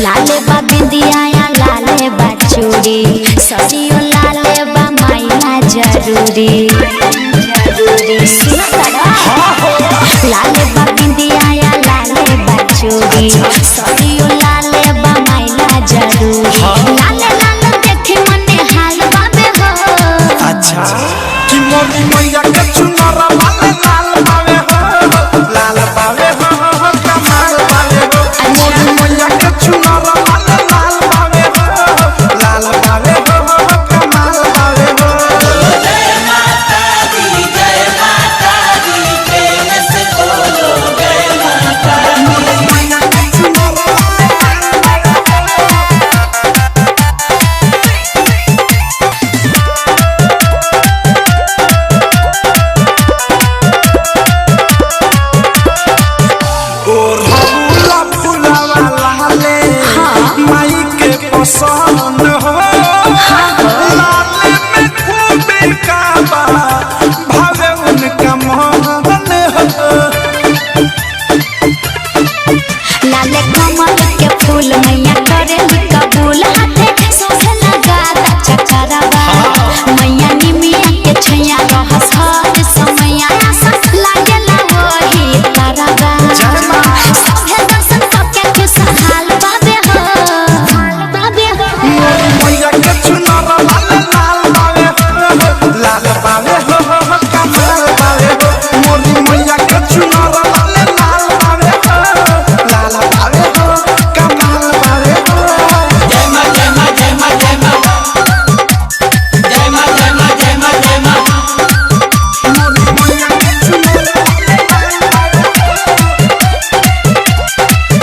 लाले बा बिंदिया लाले बा चूड़ी सदियों लाले बा मायना जरूरी लाले बा बिंदिया लाले बा चूड़ी सदियों लाले बा मायना जरूरी लाले लाले देखे मने हाल बाबे हो अच्छा कि मोरी मैया के चुनरा लाल लाल बावे हो लाल बावे हो कमाल बावे हो मोरी मैया के चुनरा लाल लाल बावे हो लाल बावे हो कमाल बावे हो। जय माता दी प्रेम से बोलो जय माता मोरी मैया के चुनरा और हौला फुलावा लाले माई के पसंद हो लाले में खूबे काबा भावे उनका मन हो। लाले कमल के फूल मैया करे कबूल हाथे सोहे लगा दा चकरावा मैया निमिया के छैया रहस हर समय आसा लागेला वही तारावा सोहे दर्शन करके खुशहाल बाबे हो मोरी मैया के चुनरा लाल लाल बावे हो लाल बावे हो कमाल बावे हो मोरी मैया के चुनरा लाल लाल बावे हो लाल बावे हो कमाल बावे हो। जय मां जय मां जय मां जय मां जय मां जय मां जय मां जय मां मोरी मैया के चुनरा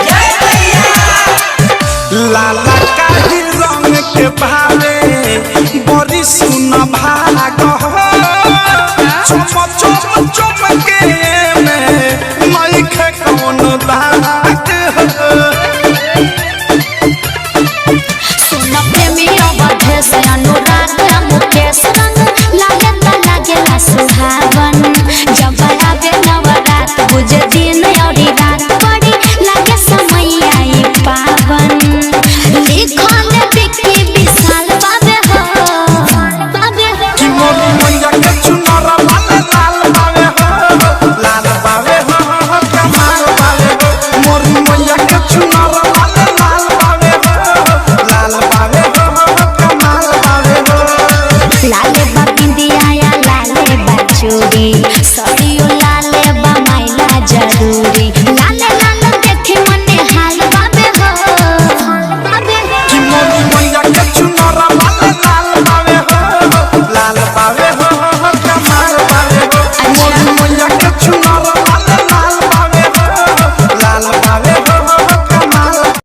जय भैया लाला काहे रंग के भावे बड़ी सुन भाग हो चम चम चमके में माई के कौन दाग हो। सुन प्रेमी अवधे से अनुराग मुकेश रंग लागे ता लागेला सुहावन जब आवे नवरात बुझे दिन और रात बड़ी लागे समय आई पावन लिखल बिकी विशाल बाबे हो कि मोरी मैया के चुनरा लाल लाल बावे हो लाल बावे हो कमाल बावे हो मोरी मैया के चुनरा लाल लाल बावे हो लाल बावे हो कमाल बावे हो। लाले बा बिंदिया लाले बा चूड़ी सदियों लाले बा मायना जरूरी लाले लाले देखे मने हाल बाबे हो कि मोरी मैया के चुनरा